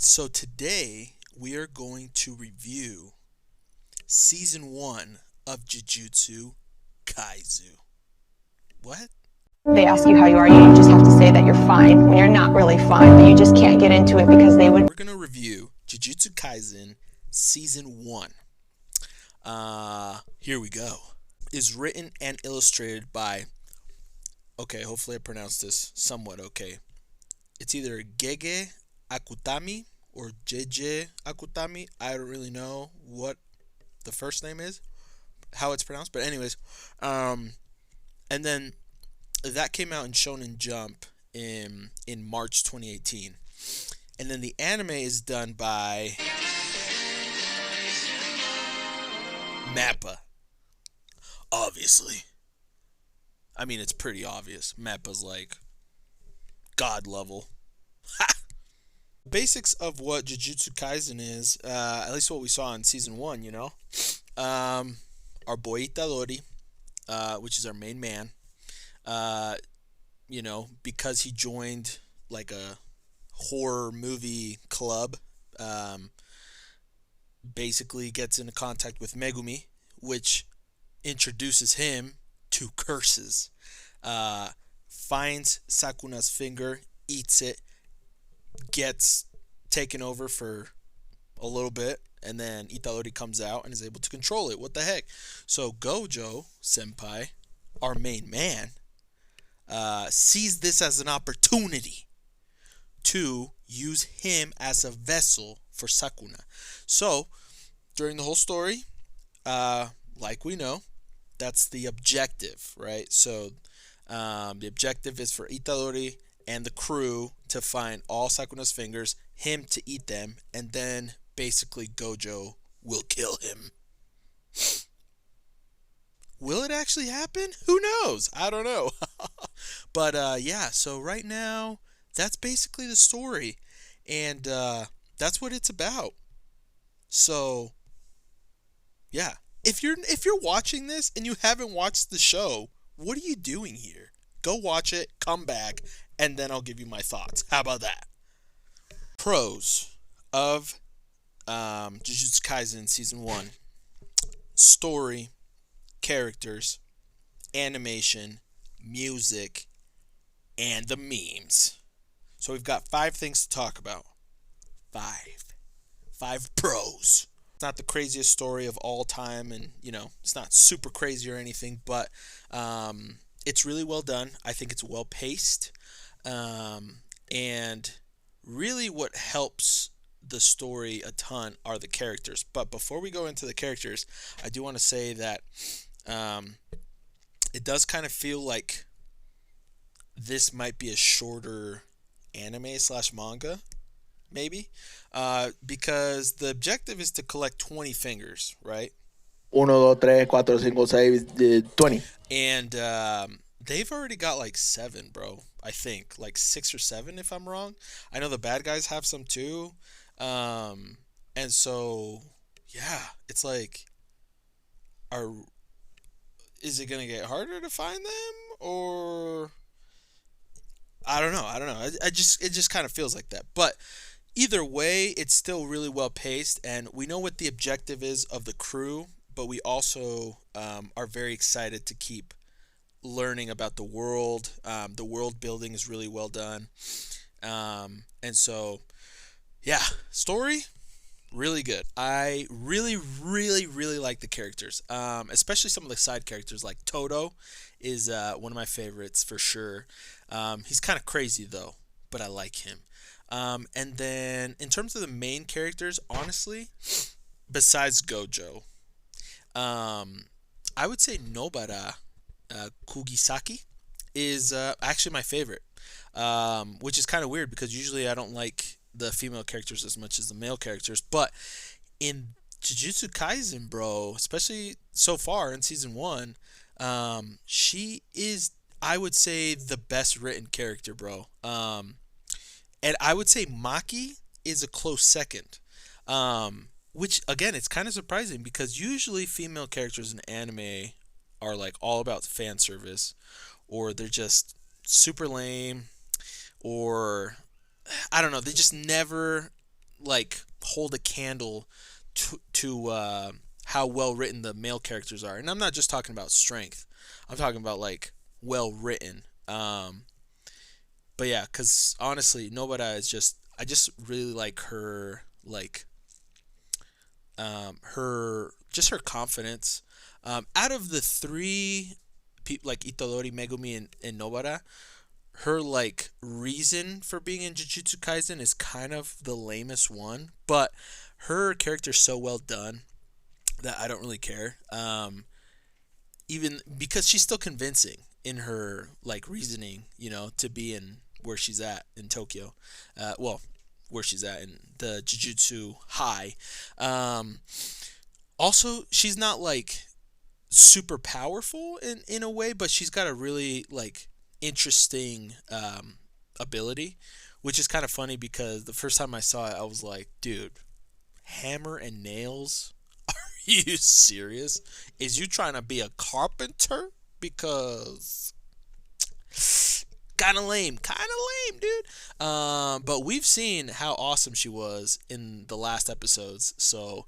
So today we are going to review season 1 of Jujutsu Kaisen. What? They ask you how you are, you just have to say that you're fine when you're not really fine, but you just can't get into it because they would. We're going to review Jujutsu Kaisen season 1. Here we go. Is written and illustrated by, okay, hopefully I pronounced this somewhat okay. It's either Gege Akutami or JJ Akutami. I don't really know what the first name is, how it's pronounced, but anyways, and then that came out in Shonen Jump in March 2018, and then the anime is done by Mappa. Obviously, I mean it's pretty obvious. Mappa's like god level. Basics of what Jujutsu Kaisen is, at least what we saw in season 1, our boy Itadori, which is our main man, because he joined like a horror movie club, basically gets into contact with Megumi, which introduces him to curses. Finds Sakuna's finger, eats it, gets taken over for a little bit, and then Itadori comes out and is able to control it. What the heck? So Gojo Senpai, our main man, sees this as an opportunity to use him as a vessel for Sakuna. So during the whole story, like we know, that's the objective, right? So the objective is for Itadori and the crew to find all Sakuna's fingers, him to eat them, and then basically Gojo will kill him. Will it actually happen? Who knows? I don't know. But yeah, so right now, that's basically the story. And that's what it's about. So yeah. If you're watching this and you haven't watched the show, what are you doing here? Go watch it, come back, and then I'll give you my thoughts. How about that? Pros of Jujutsu Kaisen season 1: story, characters, animation, music, and the memes. So we've got 5 things to talk about. 5 pros. It's not the craziest story of all time, and it's not super crazy or anything, but it's really well done. I think it's well paced, and really what helps the story a ton are the characters. But before we go into the characters, I do want to say that it does kind of feel like this might be a shorter anime slash manga, maybe, because the objective is to collect 20 fingers, right? Uno, 2, 3, 4, 5, 6, 20. And they've already got like 7, bro. I think like 6 or 7, if I'm wrong. I know the bad guys have some too, and so yeah, it's like, are is it gonna get harder to find them, or I don't know. It just kind of feels like that. But either way, it's still really well paced, and we know what the objective is of the crew. But we also are very excited to keep learning about the world. The world building is really well done, and so yeah, story really good. I really, really, really like the characters, especially some of the side characters. Like Toto is one of my favorites for sure. He's kind of crazy though, but I like him. And then in terms of the main characters, honestly, besides Gojo, I would say Nobara Kugisaki is actually my favorite, which is kind of weird because usually I don't like the female characters as much as the male characters. But in Jujutsu Kaisen, bro, especially so far in season 1, she is, I would say, the best written character, bro. And I would say Maki is a close second. Which again, it's kind of surprising because usually female characters in anime are like all about fan service, or they're just super lame, or I don't know, they just never like hold a candle to how well written the male characters are. And I'm not just talking about strength. I'm talking about like well written. But yeah, because honestly, Nobara is just I just really like her her just her confidence. Out of the three people like Itadori, Megumi, and Nobara, her like reason for being in Jujutsu Kaisen is kind of the lamest one, but her character's so well done that I don't really care. Even because she's still convincing in her like reasoning, to be in where she's at in Tokyo. Well, where she's at in the Jujutsu High. Um, Also, she's not like super powerful in a way, but she's got a really like interesting ability, which is kind of funny because the first time I saw it, I was like, dude, hammer and nails? Are you serious? Is you trying to be a carpenter? Because kind of lame, dude. But we've seen how awesome she was in the last episodes. So,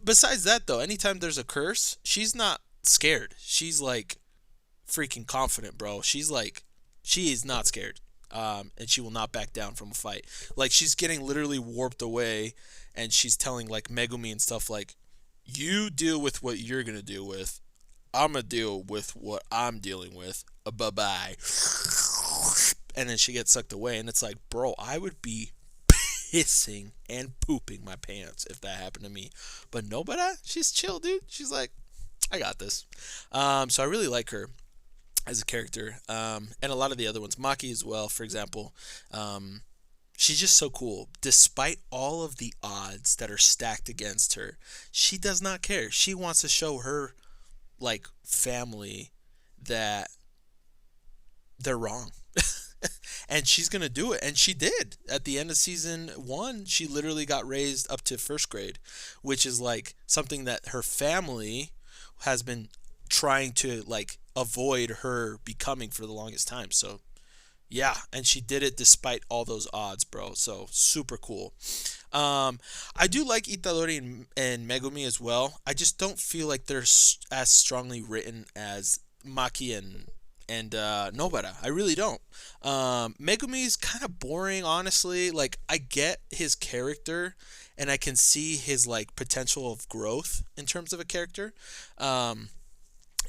besides that though, anytime there's a curse, she's not scared. She's like freaking confident, bro. She is not scared. And she will not back down from a fight. Like she's getting literally warped away, and she's telling like Megumi and stuff like, "You deal with what you're gonna deal with. I'm gonna deal with what I'm dealing with. Bye bye." And then she gets sucked away, and it's like, bro, I would be pissing and pooping my pants if that happened to me. But nobody, she's chill, dude. She's like, I got this. So I really like her as a character, and a lot of the other ones, Maki as well, for example. She's just so cool. Despite all of the odds that are stacked against her, she does not care. She wants to show her like family that they're wrong. And she's gonna do it, and she did. At the end of season 1, she literally got raised up to first grade, which is like something that her family has been trying to like avoid her becoming for the longest time. So yeah, and she did it despite all those odds, bro. So super cool. I do like Itadori and Megumi as well. I just don't feel like they're as strongly written as Maki and Nobara. I really don't. Megumi's kind of boring, honestly. Like I get his character, and I can see his like potential of growth in terms of a character.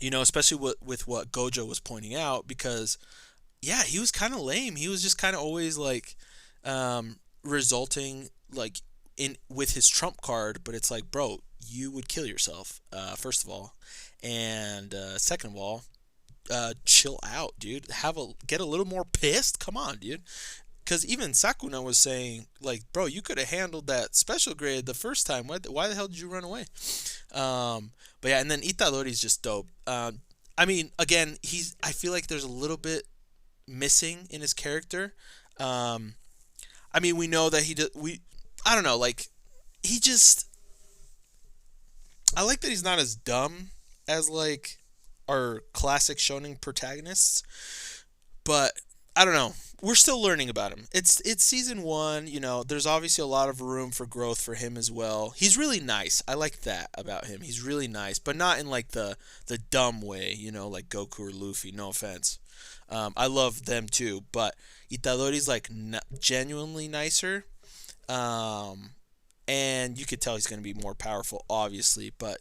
Especially with what Gojo was pointing out, because yeah, he was kind of lame. He was just kind of always like resulting like in with his trump card, but it's like, bro, you would kill yourself, first of all, and second of all, chill out, dude. Get a little more pissed. Come on, dude. Because even Sakuna was saying, like, bro, you could have handled that special grade the first time. Why the hell did you run away? But yeah, and then Itadori's just dope. I mean, again, I feel like there's a little bit missing in his character. I mean, we know that I don't know, like, he just, I like that he's not as dumb as, like, our classic shonen protagonists, but I don't know. We're still learning about him. It's season 1, there's obviously a lot of room for growth for him as well. He's really nice. I like that about him. He's really nice, but not in like the dumb way, like Goku or Luffy, no offense. I love them too, but Itadori's like genuinely nicer. And you could tell he's going to be more powerful, obviously, but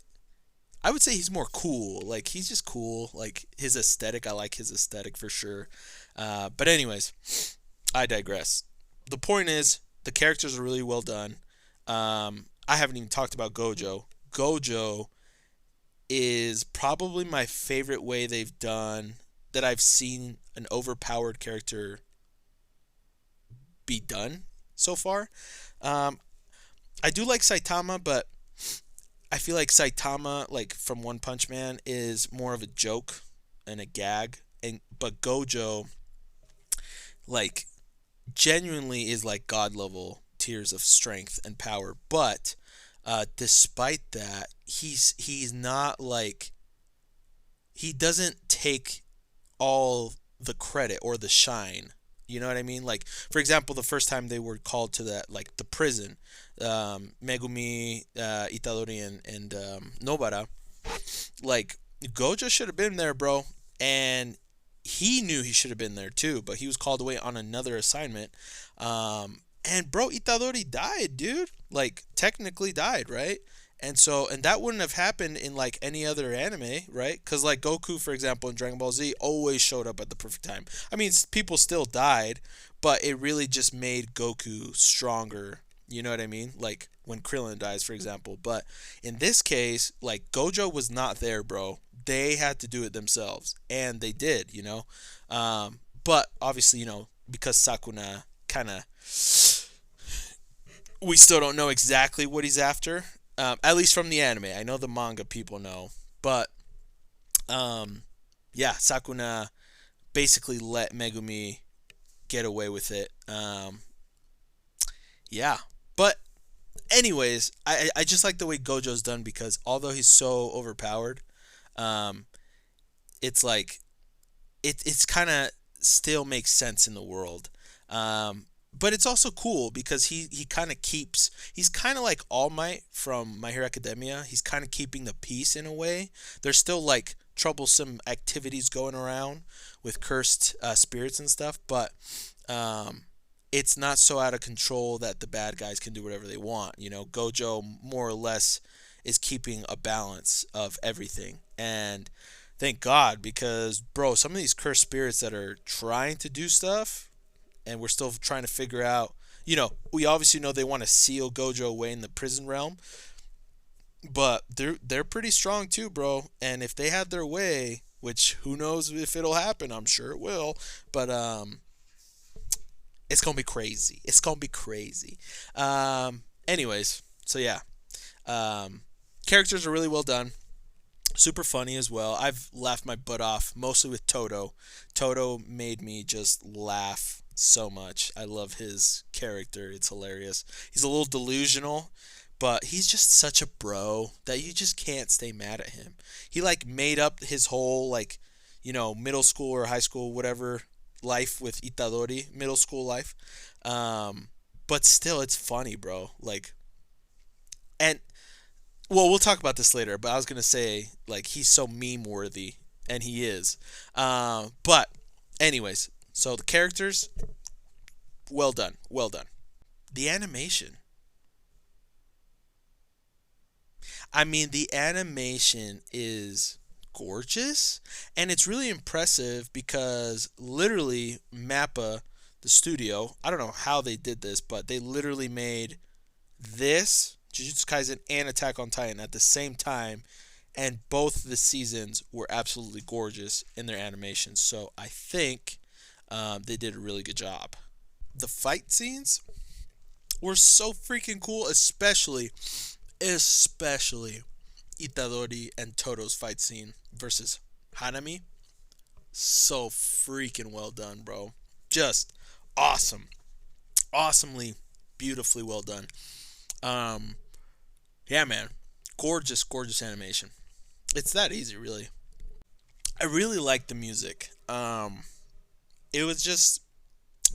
I would say he's more cool. Like, he's just cool. Like, his aesthetic, I like his aesthetic for sure. But anyways, I digress. The point is, the characters are really well done. I haven't even talked about Gojo. Gojo is probably my favorite way they've done that I've seen an overpowered character be done so far. I do like Saitama, but I feel like Saitama, like from One Punch Man, is more of a joke and a gag, but Gojo, like, genuinely is like god level tiers of strength and power. But despite that, he's not like, he doesn't take all the credit or the shine You know what I mean? Like, for example, the first time they were called to that, like the prison, Megumi, Itadori, and Nobara, like Gojo should have been there, bro, and he knew he should have been there too, but he was called away on another assignment. And bro, Itadori died, dude. Like technically died, right? And that wouldn't have happened in like any other anime, right? Because like Goku, for example, in Dragon Ball Z, always showed up at the perfect time. I mean, people still died, but it really just made Goku stronger. You know what I mean? Like when Krillin dies, for example. But in this case, like Gojo was not there, bro. They had to do it themselves, and they did. But obviously, because Sakuna kind of, we still don't know exactly what he's after. At least from the anime. I know the manga people know, but um, yeah, Sakuna basically let Megumi get away with it. Yeah, but anyways, I just like the way Gojo's done because although he's so overpowered, um, it's like it's kind of still makes sense in the world. But it's also cool because he kind of keeps, he's kind of like All Might from My Hero Academia. He's kind of keeping the peace in a way. There's still like troublesome activities going around with cursed spirits and stuff, but um, it's not so out of control that the bad guys can do whatever they want. Gojo more or less is keeping a balance of everything. And thank God, because bro, some of these cursed spirits that are trying to do stuff, and we're still trying to figure out. We obviously know they want to seal Gojo away in the prison realm, but they're pretty strong too, bro. And if they had their way, which who knows if it'll happen, I'm sure it will, but it's gonna be crazy. It's gonna be crazy. Anyways, so yeah, characters are really well done. Super funny as well. I've laughed my butt off mostly with Toto. Toto made me just laugh so much. I love his character. It's hilarious. He's a little delusional, but he's just such a bro that you just can't stay mad at him. He like made up his whole like, middle school or high school whatever life with Itadori, middle school life. But still it's funny, bro. Like, and well, we'll talk about this later, but I was gonna say like he's so meme worthy, and he is. But anyways, so the characters, well done, well done. The animation, I mean, the animation is gorgeous, and it's really impressive because literally Mappa, the studio, I don't know how they did this, but they literally made this Jujutsu Kaisen and Attack on Titan at the same time, and both the seasons were absolutely gorgeous in their animations. So I think they did a really good job. The fight scenes were so freaking cool, especially Itadori and Toto's fight scene versus Hanami. So freaking well done, bro. Just awesome, awesomely, beautifully well done. Um, Yeah, man. Gorgeous, gorgeous animation. It's that easy, really. I really liked the music. It was just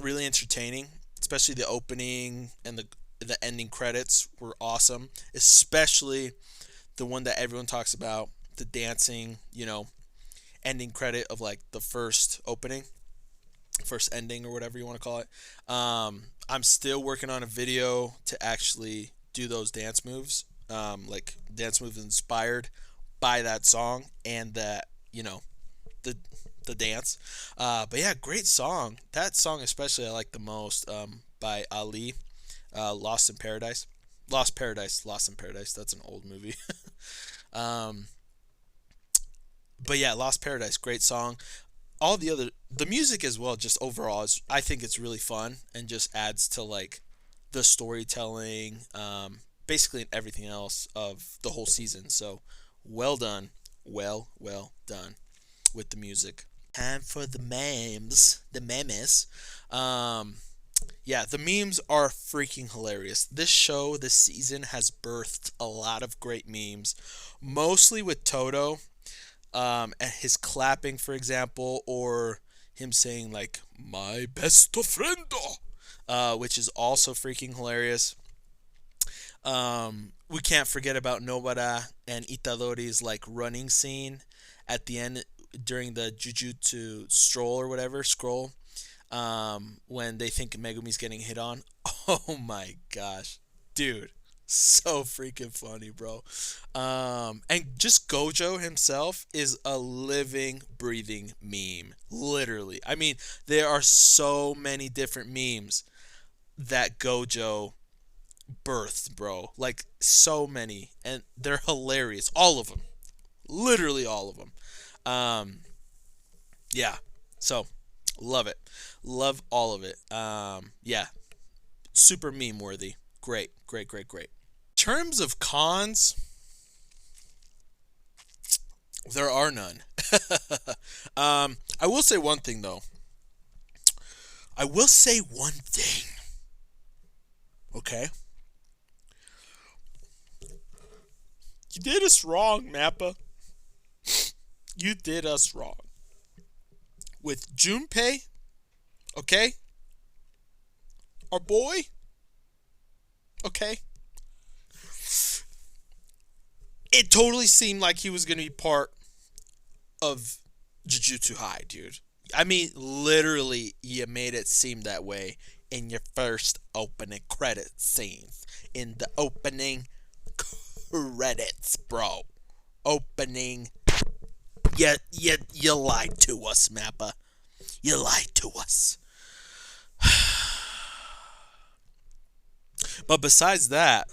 really entertaining, especially the opening and the ending credits were awesome. Especially the one that everyone talks about, the dancing, ending credit of like the first opening, first ending or whatever you want to call it. I'm still working on a video to actually do those dance moves, like dance moves inspired by that song and that the the dance. But yeah, great song. That song especially I like the most. By Ali, Lost in Paradise. Lost in Paradise. That's an old movie. um, but yeah, Lost Paradise, great song. All the music as well, just overall, I think it's really fun and just adds to like the storytelling, basically everything else of the whole season. So well done, well done with the music. Time for the memes, the memes. Um, yeah, the memes are freaking hilarious. This show, this season has birthed a lot of great memes, mostly with Toto, and his clapping, for example, or him saying like my best friend, which is also freaking hilarious. We can't forget about Nobara and Itadori's like running scene at the end during the Jujutsu stroll or whatever scroll. When they think Megumi's getting hit on. Oh my gosh, dude, so freaking funny, bro. And just Gojo himself is a living, breathing meme, literally. I mean, there are so many different memes that Gojo birthed, bro. Like so many, and they're hilarious. All of them, literally all of them. Um, yeah. So, love it. Love all of it. Yeah. Super meme worthy. Great, great, great, great. In terms of cons, there are none. I will say one thing though. I will say one thing. Okay. You did us wrong, Mappa. You did us wrong. With Junpei, okay? Our boy, okay? It totally seemed like he was going to be part of Jujutsu High, dude. I mean, literally, you made it seem that way in your first opening credit scenes. In the opening credits, bro. Opening. You lied to us, Mappa. You lied to us. But besides that,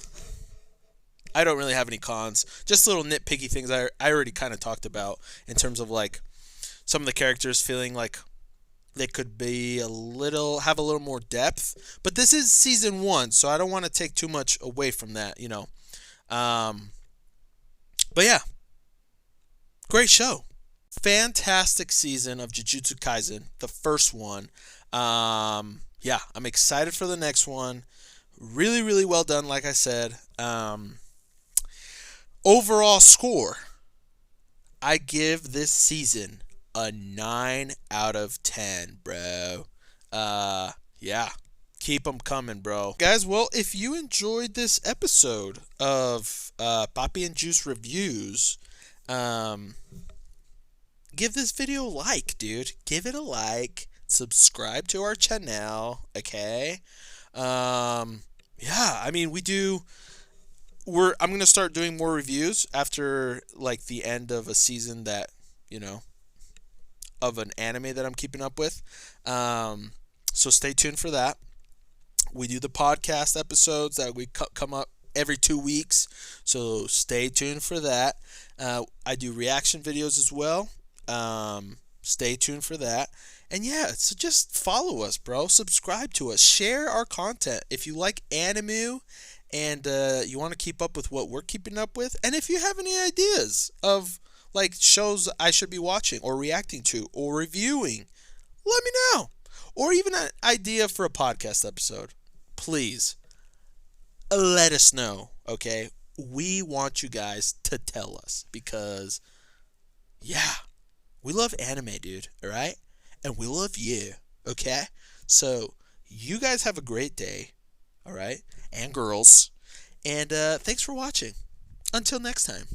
I don't really have any cons. Just little nitpicky things I already kind of talked about in terms of like some of the characters feeling like they could be have a little more depth. But this is season 1, so I don't want to take too much away from that, you know. But yeah, great show. Fantastic season of Jujutsu Kaisen, the first one. Yeah, I'm excited for the next one. Really, really well done, like I said. Overall score, I give this season a 9 out of 10, bro. Yeah. Keep them coming, bro. Guys, well, if you enjoyed this episode of Papi and Juice Reviews, give this video a like, dude. Give it a like. Subscribe to our channel, okay? Yeah, I mean, I'm going to start doing more reviews after, like, the end of a season that, you know, of an anime that I'm keeping up with. So stay tuned for that. We do the podcast episodes that we come up every 2 weeks, so stay tuned for that. I do reaction videos as well. Stay tuned for that. And yeah, so just follow us, bro. Subscribe to us. Share our content. If you like anime and you want to keep up with what we're keeping up with, and if you have any ideas of like shows I should be watching or reacting to or reviewing, let me know. Or even an idea for a podcast episode, please let us know, okay? We want you guys to tell us because, yeah, we love anime, dude, all right? And we love you, okay? So you guys have a great day, all right? And girls. And thanks for watching. Until next time.